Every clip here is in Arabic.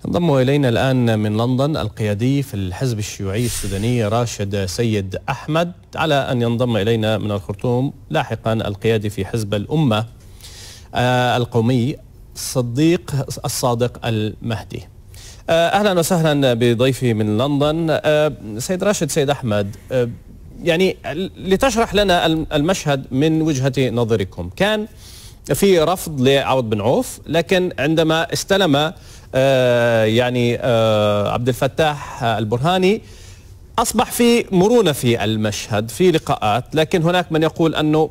انضم إلينا الآن من لندن القيادي في الحزب الشيوعي السوداني راشد سيد أحمد، على أن ينضم إلينا من الخرطوم لاحقا القيادي في حزب الأمة القومي الصادق المهدي. أهلا وسهلا بضيفي من لندن سيد راشد سيد أحمد. يعني لتشرح لنا المشهد من وجهة نظركم، كان في رفض لعوض بن عوف، لكن عندما استلم عبد الفتاح البرهاني أصبح في مرونة في المشهد في لقاءات، لكن هناك من يقول أنه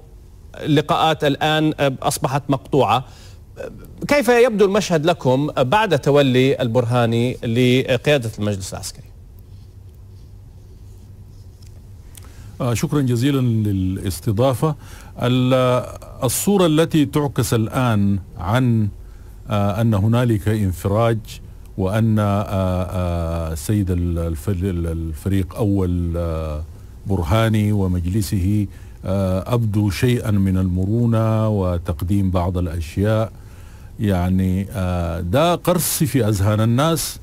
اللقاءات الآن أصبحت مقطوعة. كيف يبدو المشهد لكم بعد تولي البرهاني لقيادة المجلس العسكري؟ شكرا جزيلا للاستضافة. الصورة التي تعكس الآن عن أن هنالك انفراج وأن السيد الفريق أول برهاني ومجلسه أبدوا شيئا من المرونة وتقديم بعض الأشياء، يعني ده قرص في أذهان الناس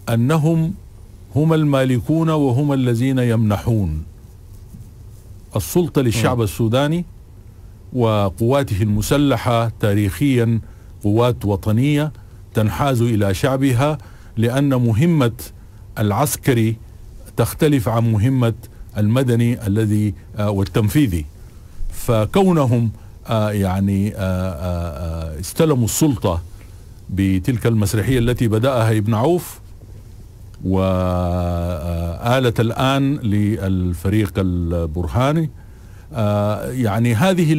أنهم هم المالكون وهم الذين يمنحون السلطة للشعب السوداني وقواته المسلحة. تاريخيا قوات وطنية تنحاز إلى شعبها، لأن مهمة العسكري تختلف عن مهمة المدني الذي والتنفيذي. فكونهم استلموا السلطة بتلك المسرحية التي بدأها ابن عوف وآلت الآن للفريق البرهاني، يعني هذه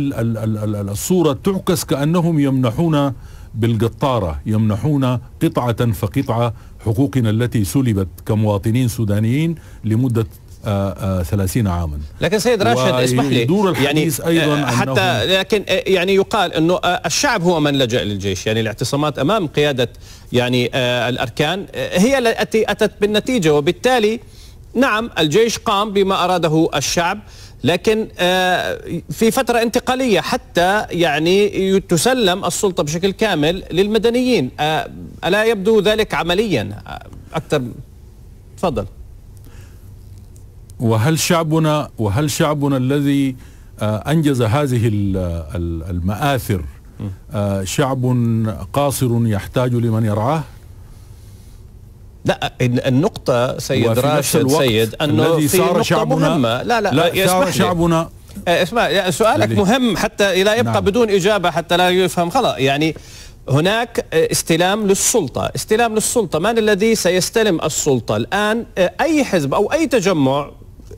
الصورة تعكس كأنهم يمنحون بالقطارة، يمنحون قطعة فقطعة حقوقنا التي سلبت كمواطنين سودانيين لمدة 30 عاما. لكن سيد راشد اسمح لي، يعني أيضا حتى لكن يعني يقال أنه الشعب هو من لجأ للجيش، يعني الاعتصامات أمام قيادة الأركان هي التي أتت بالنتيجة، وبالتالي نعم الجيش قام بما أراده الشعب، لكن في فترة انتقالية حتى يعني تسلم السلطة بشكل كامل للمدنيين. ألا يبدو ذلك عمليا أكثر؟ تفضل. وهل شعبنا الذي أنجز هذه المآثر شعب قاصر يحتاج لمن يرعاه؟ لا، النقطة سيد راشد سيد أنه في نقطة مهمة. لا شعبنا اسمع، سؤالك مهم حتى لا يبقى بدون إجابة، حتى لا يفهم خطأ. يعني هناك استلام للسلطة، من الذي سيستلم السلطة الآن؟ أي حزب أو أي تجمع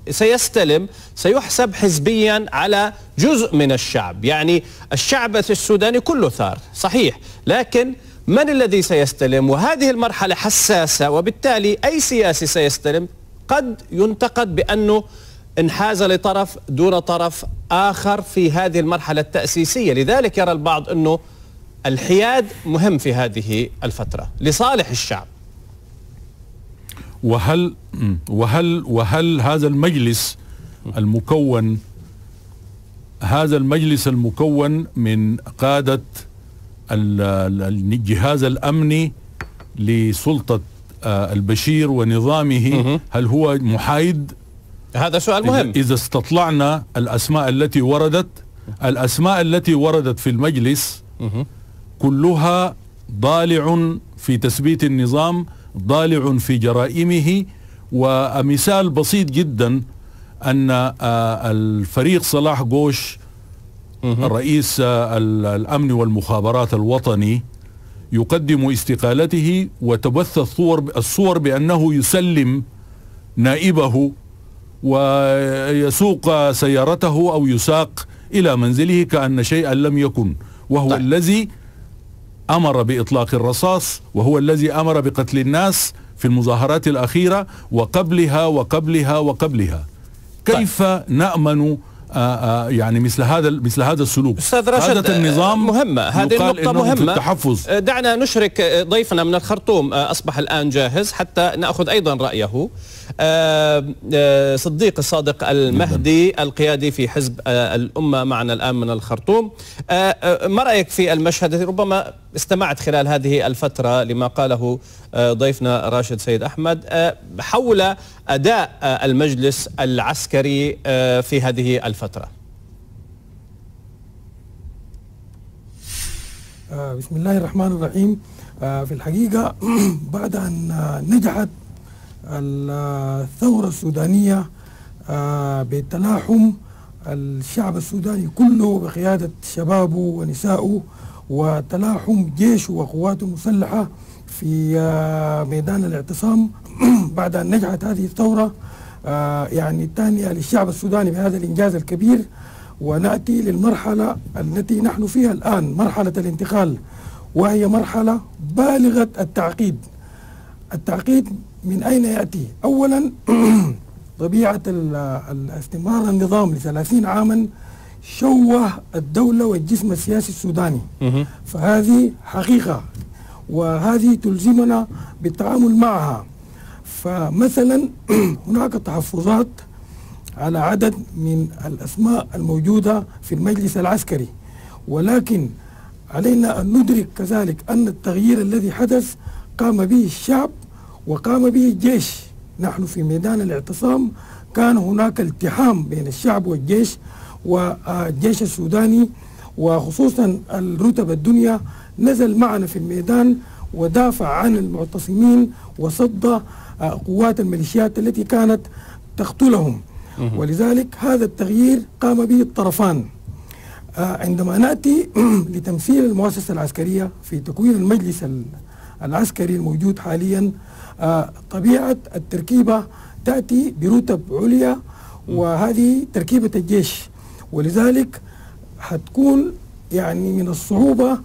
سيستلم سيحسب حزبيا على جزء من الشعب، يعني الشعب السوداني كله ثار صحيح، لكن من الذي سيستلم؟ وهذه المرحلة حساسة، وبالتالي أي سياسي سيستلم قد ينتقد بأنه انحاز لطرف دون طرف آخر في هذه المرحلة التأسيسية. لذلك يرى البعض أنه الحياد مهم في هذه الفترة لصالح الشعب. وهل هذا المجلس المكون من قادة الجهاز الأمني لسلطة البشير ونظامه هل هو محايد؟ هذا سؤال مهم. إذا استطلعنا الأسماء التي وردت في المجلس كلها ضالع في تثبيت النظام، ضالع في جرائمه. ومثال بسيط جدا أن الفريق صلاح قوش رئيس الأمن والمخابرات الوطني يقدم استقالته، وتبث الصور بأنه يسلم نائبه ويسوق سيارته أو يساق إلى منزله كأن شيئا لم يكن، وهو الذي أمر بإطلاق الرصاص، وهو الذي أمر بقتل الناس في المظاهرات الأخيرة وقبلها. كيف نأمن يعني مثل هذا السلوك. أستاذ راشد، النظام مهمة، هذه النقطة مهمة. التحفظ. دعنا نشرك ضيفنا من الخرطوم، أصبح الآن جاهز حتى نأخذ أيضا رأيه. صديق الصادق المهدي القيادي في حزب الأمة معنا الآن من الخرطوم. ما رأيك في المشهد الذي ربما استمعت خلال هذه الفترة لما قاله ضيفنا راشد سيد أحمد حول أداء المجلس العسكري في هذه الفترة؟ بسم الله الرحمن الرحيم. في الحقيقة بعد أن نجحت الثورة السودانية بتلاحم الشعب السوداني كله بقيادة شبابه ونسائه وتلاحم جيشه وقواته المسلحة في ميدان الاعتصام بعد أن نجحت هذه الثورة يعني الثانية للشعب السوداني بهذا الإنجاز الكبير، ونأتي للمرحلة التي نحن فيها الآن، مرحلة الانتقال، وهي مرحلة بالغة التعقيد. التعقيد من أين يأتي؟ أولا طبيعة استمرار النظام ل30 عاما شوه الدولة والجسم السياسي السوداني، فهذه حقيقة وهذه تلزمنا بالتعامل معها. فمثلا هناك تحفظات على عدد من الأسماء الموجودة في المجلس العسكري، ولكن علينا أن ندرك كذلك أن التغيير الذي حدث قام به الشعب وقام به الجيش. نحن في ميدان الاعتصام كان هناك التحام بين الشعب والجيش، والجيش السوداني وخصوصا الرتب الدنيا نزل معنا في الميدان ودافع عن المعتصمين وصد قوات الميليشيات التي كانت تقتلهم. ولذلك هذا التغيير قام به الطرفان. عندما نأتي لتمثيل المؤسسة العسكرية في تكوين المجلس العسكري الموجود حاليا، طبيعة التركيبة تأتي برتب عليا وهذه تركيبة الجيش، ولذلك حتكون يعني من الصعوبة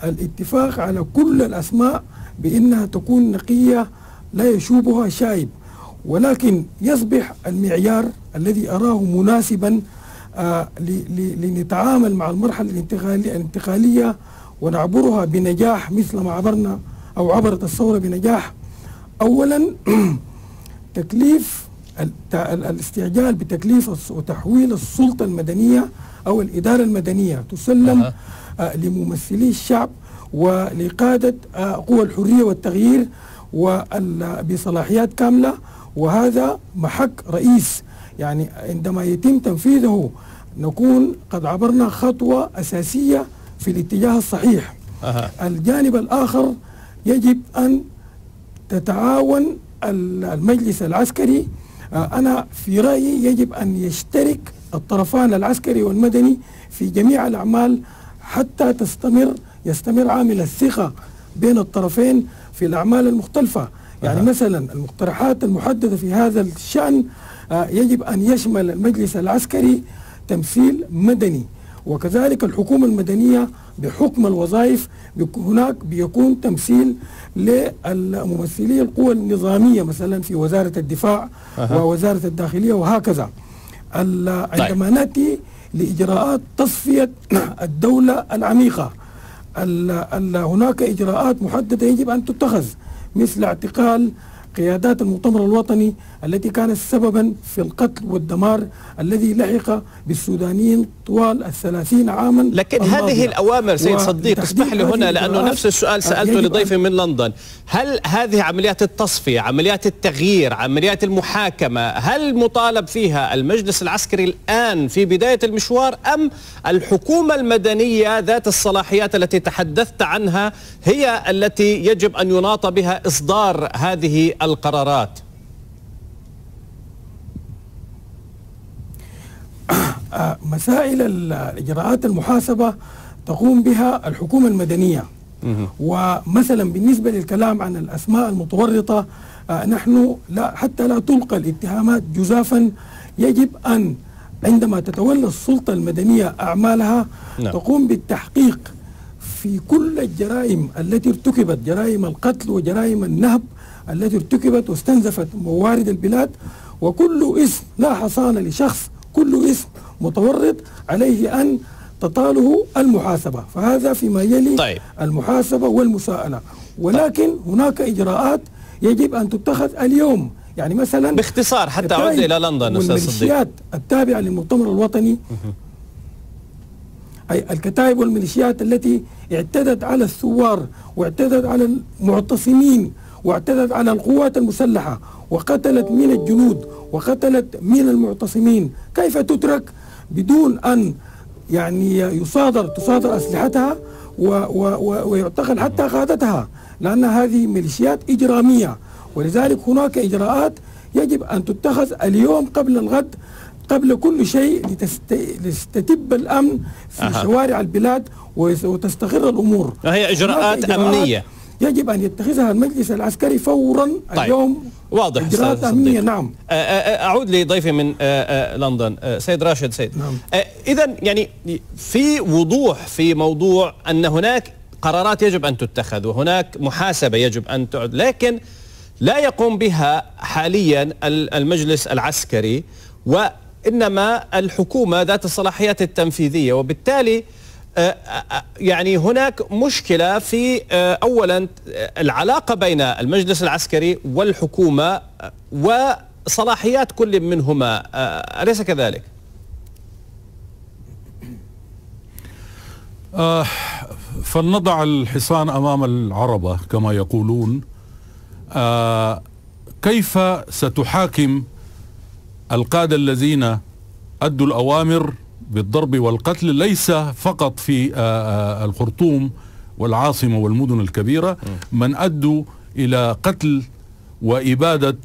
الاتفاق على كل الأسماء بأنها تكون نقية لا يشوبها شائب، ولكن يصبح المعيار الذي أراه مناسبا لنتعامل مع المرحلة الانتقالية ونعبرها بنجاح مثل ما عبرنا أو عبرت الثورة بنجاح. أولا تكليف الاستعجال بتكليف وتحويل السلطة المدنية أو الإدارة المدنية تسلم لممثلي الشعب ولقادة قوى الحرية والتغيير وبصلاحيات كاملة، وهذا محك رئيس. يعني عندما يتم تنفيذه نكون قد عبرنا خطوة أساسية في الاتجاه الصحيح. الجانب الآخر يجب أن تتعاون المجلس العسكري. أنا في رأيي يجب أن يشترك الطرفان العسكري والمدني في جميع الأعمال حتى يستمر عامل الثقة بين الطرفين في الأعمال المختلفة. يعني مثلا المقترحات المحددة في هذا الشأن يجب أن يشمل المجلس العسكري تمثيل مدني، وكذلك الحكومة المدنية بحكم الوظائف هناك بيكون تمثيل للممثلي القوى النظامية مثلا في وزارة الدفاع ووزارة الداخلية وهكذا. عندما نأتي لإجراءات تصفية الدولة العميقة، هناك إجراءات محددة يجب أن تتخذ، مثل اعتقال قيادات المؤتمر الوطني التي كانت سببا في القتل والدمار الذي لحق بالسودانيين طوال 30 عاما. لكن هذه الأوامر سيد صديق، اسمح لي هنا لأنه نفس السؤال سألته لضيفي من لندن، هل هذه عمليات التصفية، عمليات التغيير، عمليات المحاكمة، هل مطالب فيها المجلس العسكري الآن في بداية المشوار أم الحكومة المدنية ذات الصلاحيات التي تحدثت عنها هي التي يجب أن يناط بها إصدار هذه القرارات؟ مسائل الإجراءات المحاسبة تقوم بها الحكومة المدنية. ومثلا بالنسبة للكلام عن الأسماء المتورطة، نحن حتى لا تلقى الاتهامات جزافا، يجب أن عندما تتولى السلطة المدنية أعمالها تقوم بالتحقيق في كل الجرائم التي ارتكبت، جرائم القتل وجرائم النهب التي ارتكبت واستنزفت موارد البلاد، وكل اسم لا حصانة لشخص، كل اسم متورط عليه أن تطاله المحاسبة، فهذا فيما يلي طيب. المحاسبة والمساءلة. ولكن هناك إجراءات يجب أن تتخذ اليوم، يعني مثلا باختصار حتى أعود إلى لندن أستاذ صديق. والميليشيات التابعة للمؤتمر الوطني، أي الكتائب والميليشيات التي اعتدت على الثوار واعتدت على المعتصمين واعتدت على القوات المسلحة وقتلت من الجنود وقتلت من المعتصمين، كيف تترك بدون أن يعني تصادر أسلحتها ويعتقل حتى قادتها، لأن هذه ميليشيات إجرامية. ولذلك هناك إجراءات يجب أن تتخذ اليوم قبل الغد، قبل كل شيء، لتستتب الأمن في شوارع البلاد وتستقر الأمور. هي إجراءات أمنية يجب أن يتخذها المجلس العسكري فورا. طيب. اليوم واضح. إجراءات أمنية. نعم. أعود لضيفي من لندن سيد راشد سيد. نعم. إذن يعني في وضوح في موضوع أن هناك قرارات يجب أن تتخذ وهناك محاسبة يجب أن تعد، لكن لا يقوم بها حاليا المجلس العسكري وإنما الحكومة ذات الصلاحيات التنفيذية، وبالتالي يعني هناك مشكلة في أولا العلاقة بين المجلس العسكري والحكومة وصلاحيات كل منهما، أليس كذلك؟ فلنضع الحصان أمام العربة كما يقولون. كيف ستحاكم القادة الذين أدوا الأوامر بالضرب والقتل ليس فقط في الخرطوم والعاصمة والمدن الكبيرة، من أدوا إلى قتل وإبادة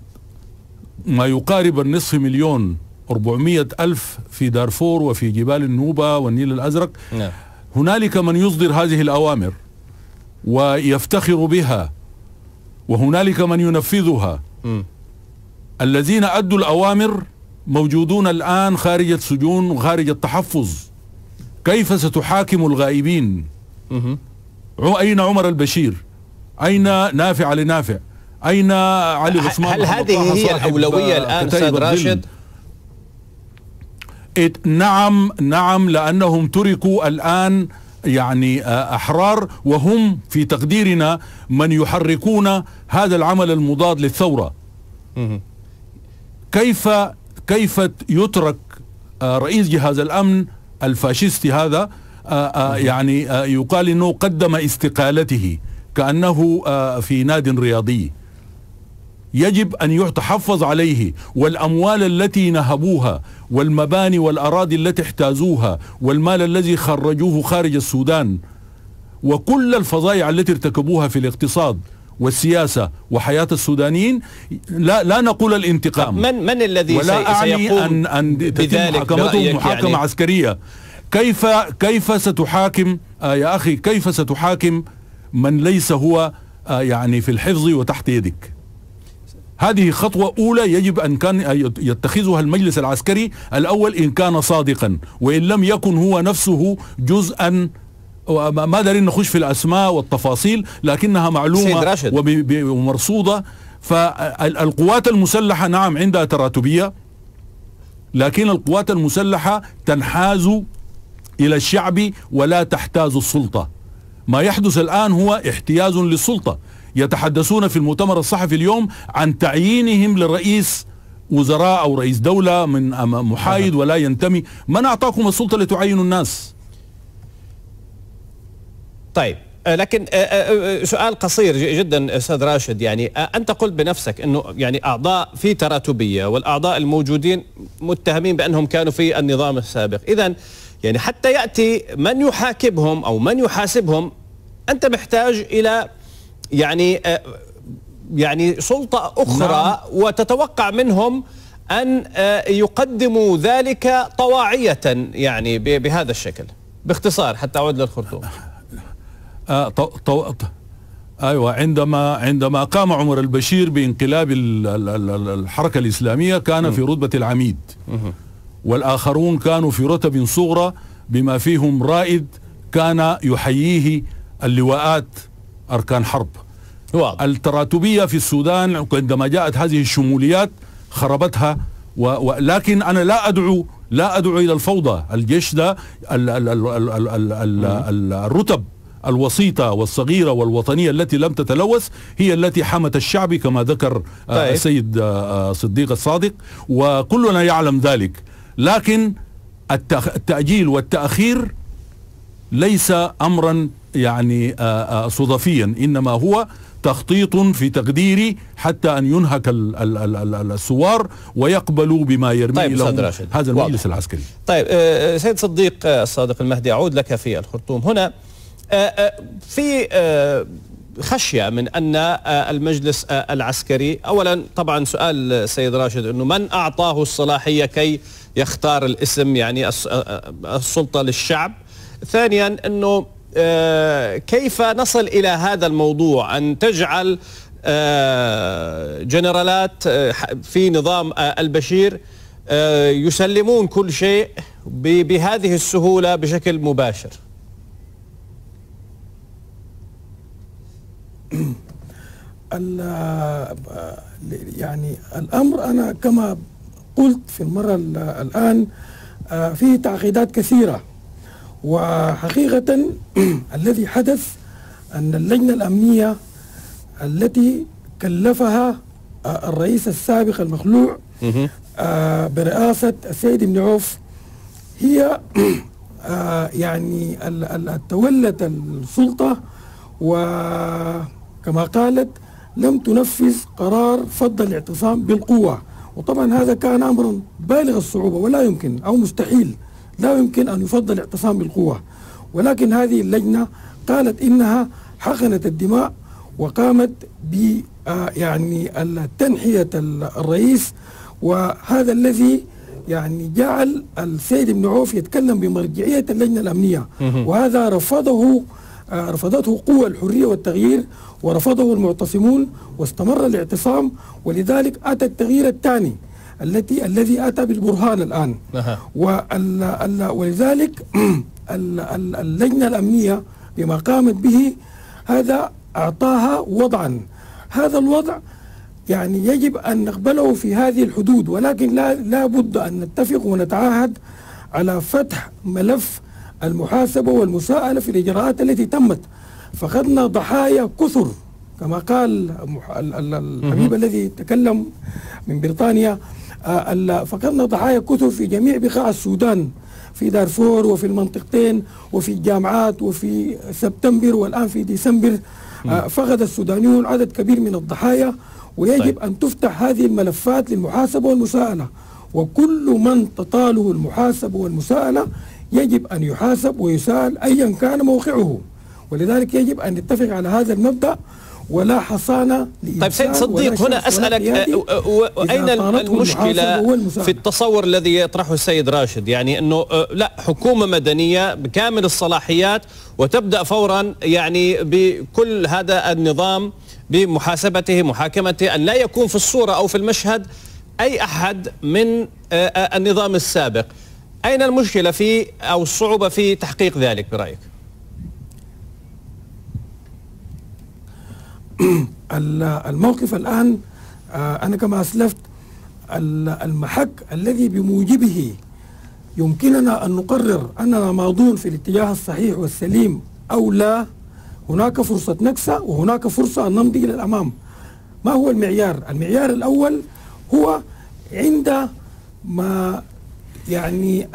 ما يقارب النصف مليون 400,000 في دارفور وفي جبال النوبة والنيل الأزرق. هنالك من يصدر هذه الأوامر ويفتخر بها، وهنالك من ينفذها. الذين أدوا الأوامر موجودون الآن خارج السجون وخارج التحفظ. كيف ستحاكم الغائبين؟ أين عمر البشير؟ أين نافع علي نافع؟ أين علي عثمان؟ هل هذه هي الأولوية الآن أستاذ راشد؟ نعم، لأنهم تركوا الآن يعني أحرار، وهم في تقديرنا من يحركون هذا العمل المضاد للثورة. كيف يترك رئيس جهاز الأمن الفاشيستي هذا يعني يقال أنه قدم استقالته كأنه في ناد رياضي؟ يجب أن يتحفظ عليه، والأموال التي نهبوها والمباني والأراضي التي احتازوها والمال الذي خرجوه خارج السودان وكل الفظائع التي ارتكبوها في الاقتصاد والسياسة وحياة السودانيين، لا نقول الانتقام. من الذي ولا أعني أن تتم محاكمتهم محاكمة يعني عسكرية. كيف ستحاكم يا أخي؟ كيف ستحاكم من ليس هو يعني في الحفظ وتحت يدك؟ هذه خطوة أولى يجب أن كان يتخذها المجلس العسكري الأول إن كان صادقا، وإن لم يكن هو نفسه جزءا. ما دارين نخش في الأسماء والتفاصيل، لكنها معلومة ومرصودة. فالقوات المسلحة نعم عندها تراتبية، لكن القوات المسلحة تنحاز إلى الشعب ولا تحتاز السلطة. ما يحدث الآن هو احتياز للسلطة. يتحدثون في المؤتمر الصحفي اليوم عن تعيينهم لرئيس وزراء أو رئيس دولة من محايد ولا ينتمي. من أعطاكم السلطة لتعينوا الناس؟ طيب، لكن سؤال قصير جدا أستاذ راشد، يعني أنت قلت بنفسك أنه يعني أعضاء في تراتبية والأعضاء الموجودين متهمين بأنهم كانوا في النظام السابق. إذن يعني حتى يأتي من يحاكمهم أو من يحاسبهم أنت محتاج إلى يعني سلطة أخرى. نعم. وتتوقع منهم أن يقدموا ذلك طواعية يعني بهذا الشكل. باختصار حتى أعود للخرطوم. أيوة، عندما قام عمر البشير بانقلاب الحركة الإسلامية كان في رتبة العميد، والآخرون كانوا في رتب صغرى بما فيهم رائد كان يحييه اللواءات أركان حرب. التراتبية في السودان عندما جاءت هذه الشموليات خربتها. ولكن أنا لا أدعو إلى الفوضى. الجيش ده الرتب الوسيطة والصغيرة والوطنية التي لم تتلوث هي التي حمت الشعب كما ذكر السيد صديق الصادق، وكلنا يعلم ذلك. لكن التأجيل والتأخير ليس أمرا يعني صدفيا، إنما هو تخطيط في تقديري حتى أن ينهك الثوار ويقبلوا بما يرمي لهم هذا المجلس العسكري. طيب سيد صديق الصادق المهدي، أعود لك في الخرطوم. هنا في خشية من أن المجلس العسكري، أولا طبعا سؤال السيد راشد أنه من أعطاه الصلاحية كي يختار الاسم، يعني السلطة للشعب. ثانيا أنه كيف نصل إلى هذا الموضوع أن تجعل جنرالات في نظام البشير يسلمون كل شيء بهذه السهولة بشكل مباشر؟ يعني الأمر أنا كما قلت في المرة الآن فيه تعقيدات كثيرة، وحقيقة الذي حدث أن اللجنة الأمنية التي كلفها الرئيس السابق المخلوع برئاسة السيد ابن عوف هي يعني تولت السلطة، وكما قالت لم تنفذ قرار فض الاعتصام بالقوة. وطبعا هذا كان أمرا بالغ الصعوبة ولا يمكن أو مستحيل، لا يمكن أن يفض الاعتصام بالقوة. ولكن هذه اللجنة قالت إنها حقنت الدماء وقامت ب يعني تنحية الرئيس، وهذا الذي يعني جعل السيد ابن عوف يتكلم بمرجعية اللجنة الأمنية، وهذا رفضته قوى الحرية والتغيير ورفضه المعتصمون واستمر الاعتصام، ولذلك أتى التغيير الثاني الذي أتى بالبرهان الآن. ولذلك اللجنة الأمنية بما قامت به هذا أعطاها وضعا، هذا الوضع يعني يجب أن نقبله في هذه الحدود، ولكن لا بد أن نتفق ونتعاهد على فتح ملف المحاسبة والمساءلة في الإجراءات التي تمت. فقدنا ضحايا كثر كما قال الحبيب الذي تكلم من بريطانيا، فقدنا ضحايا كثر في جميع بقاع السودان، في دارفور وفي المنطقتين وفي الجامعات وفي سبتمبر والآن في ديسمبر. فقد السودانيون عدد كبير من الضحايا، ويجب أن تفتح هذه الملفات للمحاسبة والمساءلة، وكل من تطاله المحاسبة والمساءلة يجب أن يحاسب ويسأل أيا كان موقعه. ولذلك يجب أن نتفق على هذا المبدأ ولا حصانة لإنسان. طيب سيد صديق، هنا أسألك أين المشكلة في التصور الذي يطرحه السيد راشد، يعني أنه لا حكومة مدنية بكامل الصلاحيات وتبدأ فورا يعني بكل هذا النظام بمحاسبته محاكمته، أن لا يكون في الصورة أو في المشهد أي أحد من النظام السابق. أين المشكلة في أو الصعوبة في تحقيق ذلك برأيك؟ الموقف الآن أنا كما أسلفت المحك الذي بموجبه يمكننا أن نقرر أننا ماضون في الاتجاه الصحيح والسليم أو لا. هناك فرصة نكسة وهناك فرصة أن نمضي إلى الأمام. ما هو المعيار؟ المعيار الأول هو عندما يعني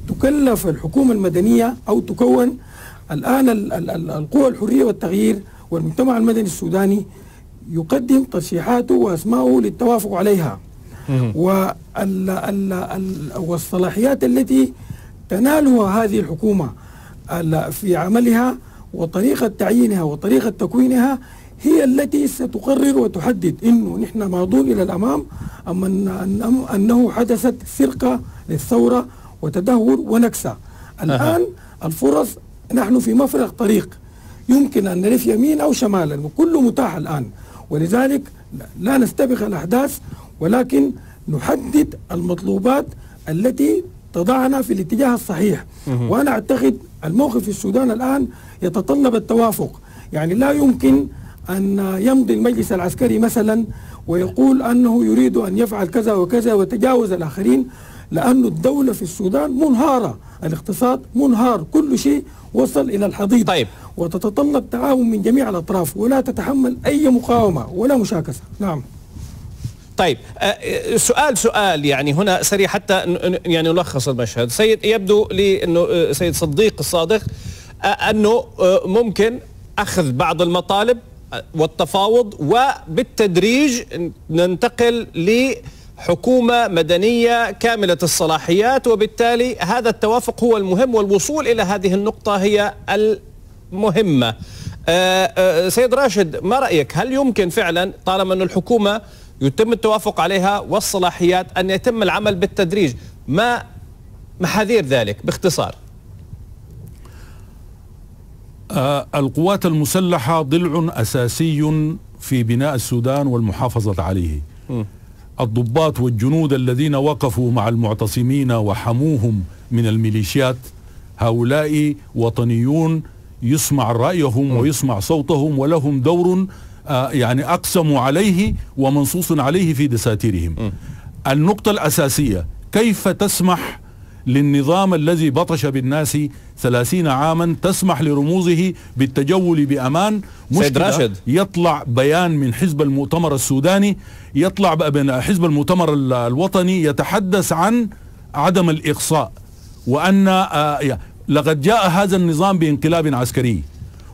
تكلف الحكومة المدنية أو تكون الآن القوى الحرية والتغيير والمجتمع المدني السوداني يقدم ترشيحاته وأسماءه للتوافق عليها، والصلاحيات التي تنالها هذه الحكومة في عملها وطريقة تعيينها وطريقة تكوينها هي التي ستقرر وتحدد إنه نحن ماضون إلى الأمام أم أنه حدثت سرقة للثورة وتدهور ونكسة. الآن الفرص نحن في مفرق طريق، يمكن أن نلف يمين أو شمالا وكله متاح الآن، ولذلك لا نستبق الأحداث ولكن نحدد المطلوبات التي تضعنا في الاتجاه الصحيح. وأنا أعتقد الموقف في السودان الآن يتطلب التوافق، يعني لا يمكن أن يمضي المجلس العسكري مثلا ويقول أنه يريد أن يفعل كذا وكذا وتجاوز الآخرين. لأن الدولة في السودان منهارة، الاقتصاد منهار، كل شيء وصل إلى الحضيض. طيب. وتتطلب تعاون من جميع الأطراف ولا تتحمل أي مقاومة ولا مشاكسة. نعم. طيب، سؤال يعني هنا سريع حتى يعني نلخص المشهد. سيد، يبدو لي أنه سيد صديق الصادق أنه ممكن أخذ بعض المطالب والتفاوض وبالتدريج ننتقل لحكومة مدنية كاملة الصلاحيات، وبالتالي هذا التوافق هو المهم والوصول إلى هذه النقطة هي المهمة. سيد راشد، ما رأيك؟ هل يمكن فعلا طالما أن الحكومة يتم التوافق عليها والصلاحيات أن يتم العمل بالتدريج؟ ما محاذير ذلك باختصار؟ القوات المسلحة ضلع أساسي في بناء السودان والمحافظة عليه. الضباط والجنود الذين وقفوا مع المعتصمين وحموهم من الميليشيات هؤلاء وطنيون يسمع رأيهم ويسمع صوتهم ولهم دور يعني أقسموا عليه ومنصوص عليه في دساتيرهم. النقطة الأساسية: كيف تسمح للنظام الذي بطش بالناس 30 عاما، تسمح لرموزه بالتجول بأمان؟ سيد راشد، يطلع بيان من حزب المؤتمر السوداني، يطلع من حزب المؤتمر الوطني يتحدث عن عدم الإقصاء، وأن لقد جاء هذا النظام بانقلاب عسكري.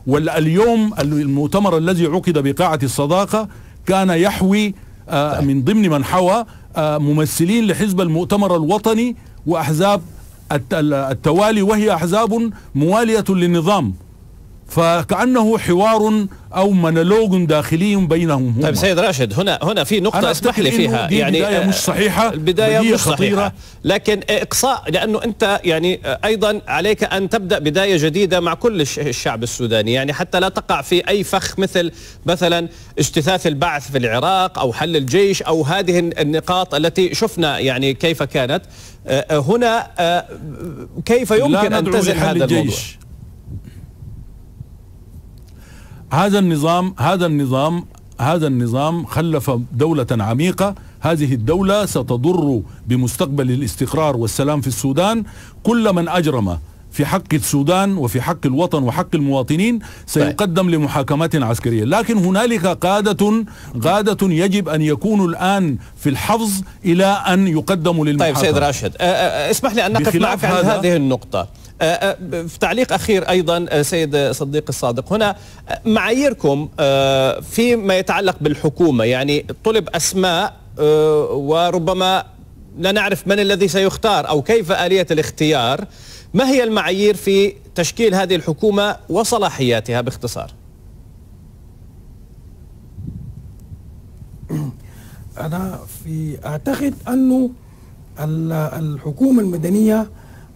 واليوم المؤتمر الذي عقد بقاعة الصداقة كان يحوي من ضمن من حوى ممثلين لحزب المؤتمر الوطني وأحزاب التوالي، وهي أحزاب موالية للنظام، فكأنه حوار أو مونولوج داخلي بينهم. طيب سيد راشد، هنا في نقطة اسمح لي فيها، يعني البداية مش صحيحة، البداية مش خطيرة، لكن إقصاء، لأنه أنت يعني أيضا عليك أن تبدأ بداية جديدة مع كل الشعب السوداني، يعني حتى لا تقع في أي فخ مثلا اجتثاث البعث في العراق أو حل الجيش أو هذه النقاط التي شفنا يعني كيف كانت. هنا كيف يمكن أن تزن هذا الموضوع؟ هذا النظام خلف دولة عميقة. هذه الدولة ستضر بمستقبل الاستقرار والسلام في السودان. كل من أجرم في حق السودان وفي حق الوطن وحق المواطنين سيقدم لمحاكمات عسكرية. لكن هنالك قادة يجب أن يكونوا الآن في الحفظ إلى أن يقدموا للمحاكمة. طيب سيد راشد، اسمح لي أن نقف معك عند هذه النقطة. في تعليق أخير أيضا سيد صديق الصادق، هنا معاييركم فيما يتعلق بالحكومة، يعني طلب أسماء وربما لا نعرف من الذي سيختار أو كيف آلية الاختيار. ما هي المعايير في تشكيل هذه الحكومة وصلاحياتها باختصار؟ أنا أعتقد أنه الحكومة المدنية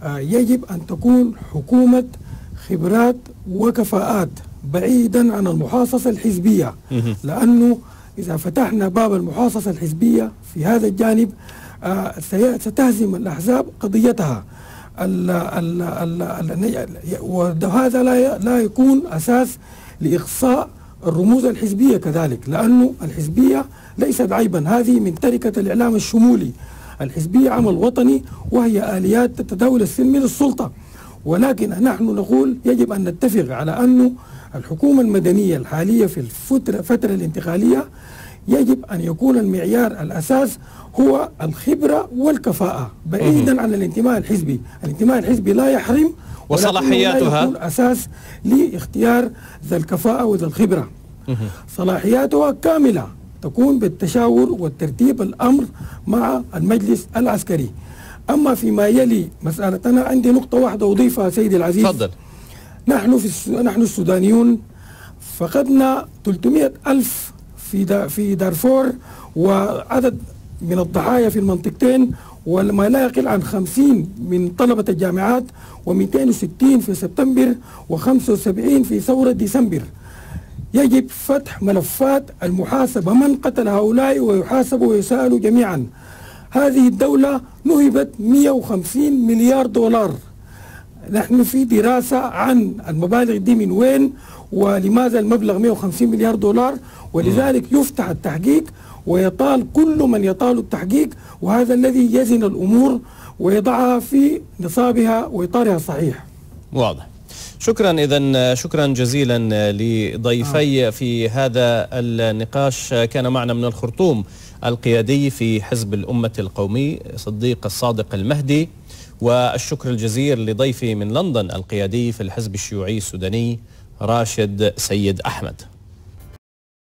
يجب أن تكون حكومة خبرات وكفاءات بعيدا عن المحاصصة الحزبية، لأنه إذا فتحنا باب المحاصصة الحزبية في هذا الجانب ستهزم الأحزاب قضيتها، وهذا لا يكون أساس لإقصاء الرموز الحزبية كذلك، لأنه الحزبية ليست عيبا، هذه من تركة الإعلام الشمولي. الحزبية عمل وطني وهي آليات تداول السلم للسلطة، ولكن نحن نقول يجب أن نتفق على أنه الحكومة المدنية الحالية في الفترة الانتقالية يجب أن يكون المعيار الأساس هو الخبرة والكفاءة بعيدا عن الانتماء الحزبي. الانتماء الحزبي لا يحرم، وصلاحياتها يكون أساس لاختيار ذا الكفاءة وذا الخبرة. صلاحياتها كاملة تكون بالتشاور والترتيب الأمر مع المجلس العسكري. أما فيما يلي مسألة، أنا عندي نقطة واحدة أضيفها سيدي العزيز. تفضل. نحن السودانيون فقدنا 300,000 في دارفور، وعدد من الضحايا في المنطقتين وما لا يقل عن 50 من طلبة الجامعات، و260 في سبتمبر، و75 في ثورة ديسمبر. يجب فتح ملفات المحاسبة، من قتل هؤلاء ويحاسبوا ويسألوا جميعا. هذه الدولة نهبت 150 مليار دولار. نحن في دراسة عن المبالغ دي من وين ولماذا المبلغ 150 مليار دولار، ولذلك يفتح التحقيق ويطال كل من يطال التحقيق، وهذا الذي يزن الأمور ويضعها في نصابها وإطارها الصحيح. واضح. شكرا. إذن شكرا جزيلا لضيفي في هذا النقاش. كان معنا من الخرطوم القيادي في حزب الأمة القومي صديق الصادق المهدي، والشكر الجزيل لضيفي من لندن القيادي في الحزب الشيوعي السوداني راشد سيد أحمد.